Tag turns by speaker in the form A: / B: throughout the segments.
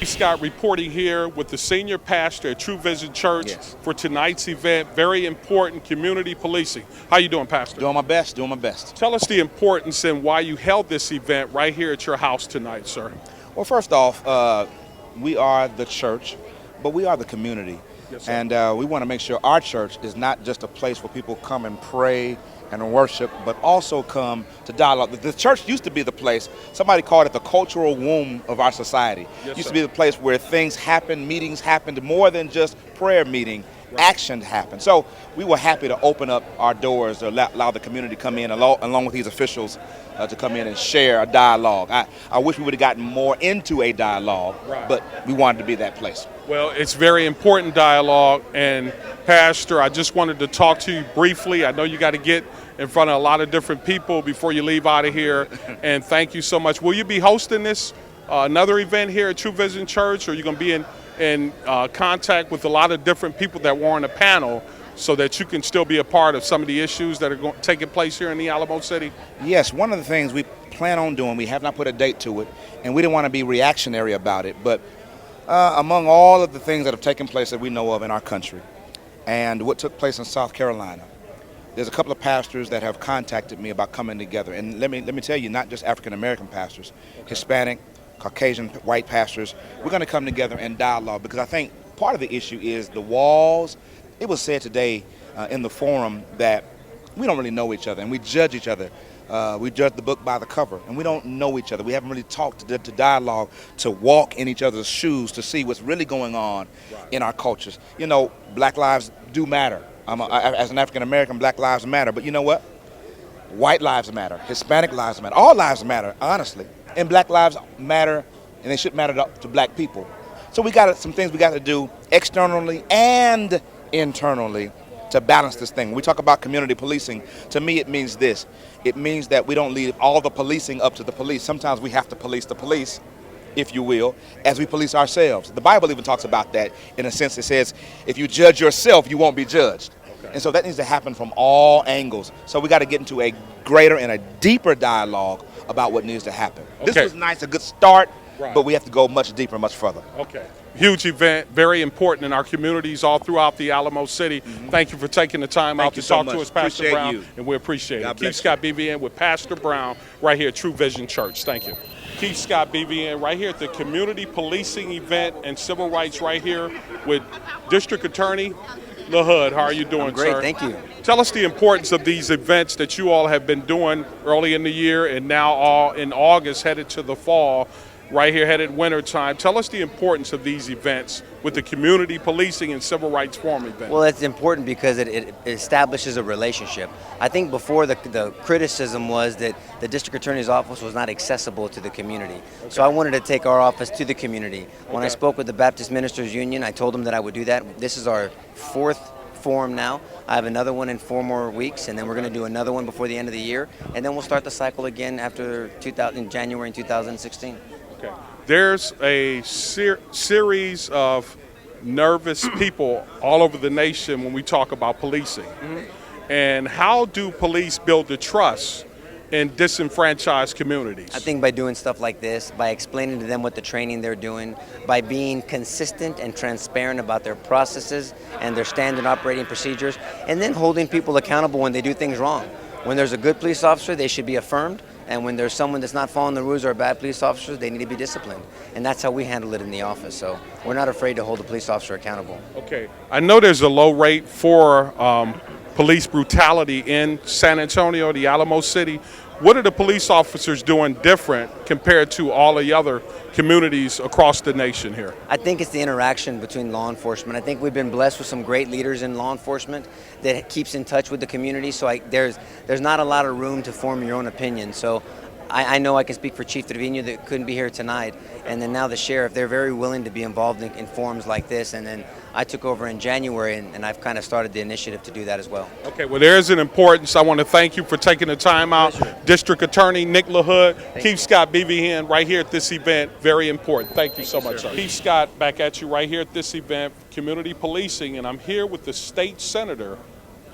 A: Scott reporting here with the senior pastor at True Vision Church for tonight's event. Very important community policing. How you doing, Pastor?
B: Doing my best.
A: Tell us the importance and why you held this event right here at your house tonight, sir.
B: Well, first off, we are the church, but we are the community.
A: Yes, sir.
B: And we want to make sure our church is not just a place where people come and pray and worship, but also come to dialogue. The church used to be the place, somebody called it the cultural womb of our society.
A: Yes,
B: used
A: sir.
B: to be the place where things happened, meetings happened, more than just prayer meeting.
A: Right.
B: Action happened. So we were happy to open up our doors to allow the community to come in along with these officials to come in and share a dialogue. I wish we would have gotten more into a dialogue,
A: Right.
B: but we wanted to be that place.
A: Well, it's very important dialogue, and Pastor, I just wanted to talk to you briefly. I know you got to get in front of a lot of different people before you leave out of here, and thank you so much. Will you be hosting this, another event here at True Vision Church, or are you going to be in contact with a lot of different people that were on the panel so that you can still be a part of some of the issues that are taking place here in the Alamo City?
B: Yes, one of the things we plan on doing, we have not put a date to it, and we didn't want to be reactionary about it, but among all of the things that have taken place that we know of in our country and what took place in South Carolina, there's a couple of pastors that have contacted me about coming together. And let me tell you, not just African-American pastors, Hispanic, Caucasian, white pastors. We're going to come together and dialogue, because I think part of the issue is the walls. It was said today in the forum that we don't really know each other and we judge each other. We judge the book by the cover, and we don't know each other. We haven't really talked to dialogue, to walk in each other's shoes, to see what's really going on in our cultures. You know, black lives do matter. As an African American, black lives matter. But you know what? White lives matter. Hispanic lives matter. All lives matter, honestly. And black lives matter, and they should matter to black people. So we got some things we got to do externally and internally to balance this thing. When we talk about community policing, to me it means this. It means that we don't leave all the policing up to the police. Sometimes we have to police the police, if you will, as we police ourselves. The Bible even talks about that. In a sense, it says, if you judge yourself, you won't be judged. Okay. And so that needs to happen from all angles. So we got to get into a greater and a deeper dialogue about what needs to happen.
A: Okay.
B: This was nice, a good start,
A: Right.
B: but we have to go much deeper, much further.
A: Okay. Huge event, very important in our communities all throughout the Alamo City. Thank you for taking the time out to talk to us, Pastor
B: Appreciate
A: Brown,
B: you.
A: and we appreciate
B: God
A: it.
B: bless
A: Keith Scott BVN with Pastor Brown right here at True Vision Church. Thank you. Keith Scott BVN right here at the community policing event and civil rights right here with District Attorney Lahood. How are you doing,
C: Great,
A: sir?
C: thank you.
A: Tell us the importance of these events that you all have been doing early in the year and now all in August headed to the fall. Right here, headed winter time. Tell us the importance of these events with the community policing and civil rights forum event.
C: Well, it's important because it establishes a relationship. I think before the criticism was that the district attorney's office was not accessible to the community. Okay. So I wanted to take our office to the community. When I spoke with the Baptist Ministers Union, I told them that I would do that. This is our fourth forum now. I have another one in 4 more weeks, and then we're going to do another one before the end of the year, and then we'll start the cycle again after in January 2016.
A: Okay. There's a series of nervous people all over the nation when we talk about policing. And how do police build the trust in disenfranchised communities?
C: I think by doing stuff like this, by explaining to them what the training they're doing, by being consistent and transparent about their processes and their standard operating procedures, and then holding people accountable when they do things wrong. When there's a good police officer, they should be affirmed. And when there's someone that's not following the rules or a bad police officer, they need to be disciplined. And that's how we handle it in the office. So we're not afraid to hold a police officer accountable.
A: Okay. I know there's a low rate for police brutality in San Antonio, the Alamo City. What are the police officers doing different compared to all the other communities across the nation here?
C: I think it's the interaction between law enforcement. I think we've been blessed with some great leaders in law enforcement that keeps in touch with the community. So there's not a lot of room to form your own opinion. So I know I can speak for Chief Trevino that couldn't be here tonight, and then now the sheriff. They're very willing to be involved in forums like this, and then I took over in January, and I've kind of started the initiative to do that as well.
A: Okay, well, there's an importance. I want to thank you for taking the time out.
C: Pleasure.
A: District Attorney Nick Lahood, Keith Scott BVN right here at this event. Very important. Thank you so much, sir. Keith Scott back at you right here at this event, community policing, and I'm here with the state senator,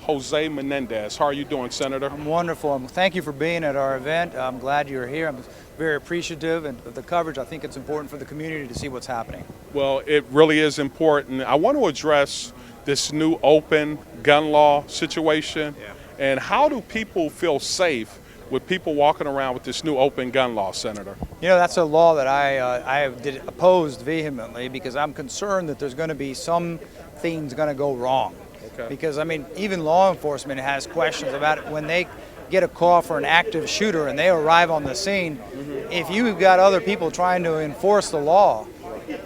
A: Jose Menendez. How are you doing, Senator?
D: I'm wonderful. Thank you for being at our event. I'm glad you're here. I'm very appreciative of the coverage. I think it's important for the community to see what's happening.
A: Well, it really is important. I want to address this new open gun law situation. And how do people feel safe with people walking around with this new open gun law, Senator?
D: You know, that's a law that I opposed vehemently because I'm concerned that there's going to be some things going to go wrong.
A: Okay.
D: Because, I mean, even law enforcement has questions about it when they get a call for an active shooter and they arrive on the scene. If you've got other people trying to enforce the law,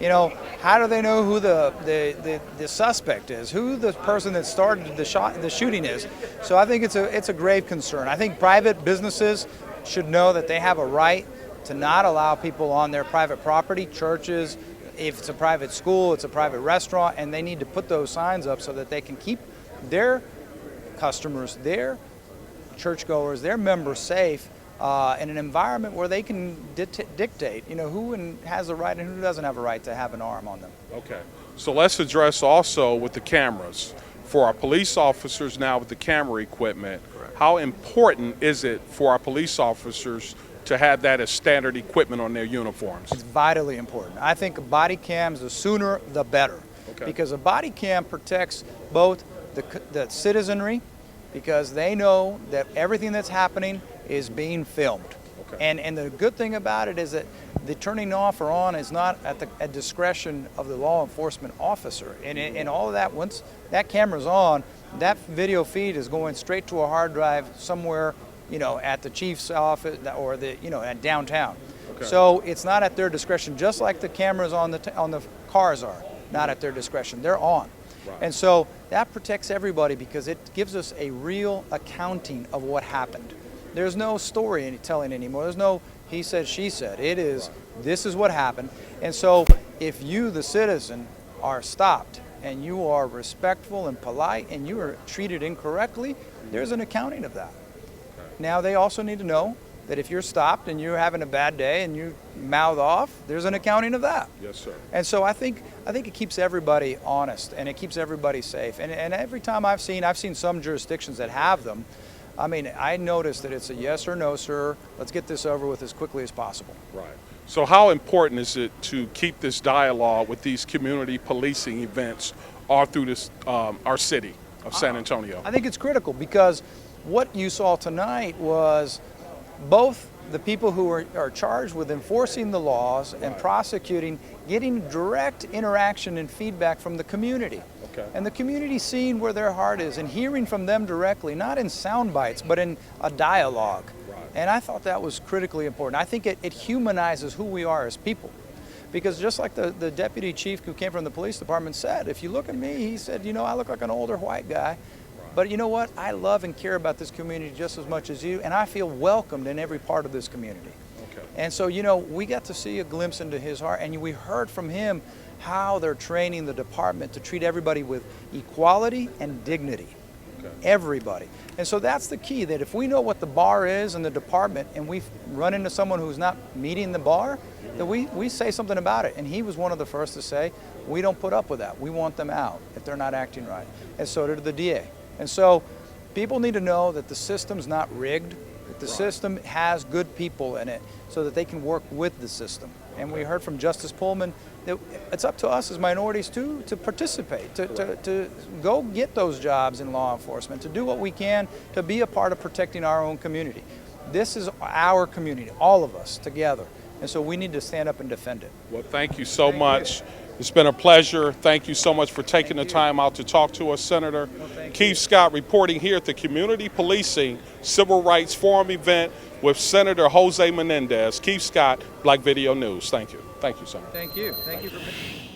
D: you know, how do they know who the suspect is, who the person that started the shooting is? So I think it's a grave concern. I think private businesses should know that they have a right to not allow people on their private property, churches, if it's a private school, it's a private restaurant, and they need to put those signs up so that they can keep their customers, their churchgoers, their members safe in an environment where they can dictate, you know, who has the right and who doesn't have a right to have an arm on them.
A: Okay. So let's address also with the cameras. For our police officers now with the camera equipment, how important is it for our police officers to have that as standard equipment on their uniforms?
D: It's vitally important. I think body cams, the sooner the better.
A: Okay.
D: Because a body cam protects both the citizenry, because they know that everything that's happening is being filmed.
A: Okay.
D: And the good thing about it is that the turning off or on is not at discretion of the law enforcement officer. And all of that, once that camera's on, that video feed is going straight to a hard drive somewhere, you know, at the chief's office or at downtown.
A: Okay.
D: So it's not at their discretion, just like the cameras on the cars are not at their discretion. They're on.
A: Right.
D: And so that protects everybody because it gives us a real accounting of what happened. There's no story telling anymore. There's no he said, she said. It is, this is what happened. And so if you, the citizen, are stopped and you are respectful and polite and you are treated incorrectly, there's an accounting of that. Now they also need to know that if you're stopped and you're having a bad day and you mouth off, there's an accounting of that.
A: Yes, sir.
D: And so I think it keeps everybody honest and it keeps everybody safe. And every time I've seen some jurisdictions that have them. I mean, I noticed that it's a yes or no, sir. Let's get this over with as quickly as possible.
A: Right. So how important is it to keep this dialogue with these community policing events all through this our city of San Antonio?
D: I think it's critical because what you saw tonight was both the people who are charged with enforcing the laws and prosecuting, getting direct interaction and feedback from the community.
A: Okay.
D: And the community seeing where their heart is and hearing from them directly, not in sound bites, but in a dialogue.
A: Right.
D: And I thought that was critically important. I think it humanizes who we are as people. Because just like the deputy chief who came from the police department said, if you look at me, he said, you know, I look like an older white guy. But you know what? I love and care about this community just as much as you, and I feel welcomed in every part of this community.
A: Okay.
D: And so, you know, we got to see a glimpse into his heart, and we heard from him how they're training the department to treat everybody with equality and dignity.
A: Okay.
D: Everybody. And so that's the key, that if we know what the bar is in the department and we run into someone who's not meeting the bar, that we say something about it. And he was one of the first to say, we don't put up with that. We want them out if they're not acting right. And so did the DA. And so people need to know that the system's not rigged, that the system has good people in it so that they can work with the system. And we heard from Justice Pullman that it's up to us as minorities too to participate, to go get those jobs in law enforcement, to do what we can to be a part of protecting our own community. This is our community, all of us together. And so we need to stand up and defend it.
A: Well, thank you so much. It's been a pleasure. Thank you so much for taking the time out to talk to us, Senator. Keith Scott reporting here at the Community Policing Civil Rights Forum event with Senator Jose Menendez. Keith Scott, Black Video News. Thank you. Thank you, Senator.
D: Thank you. Thank you for being here.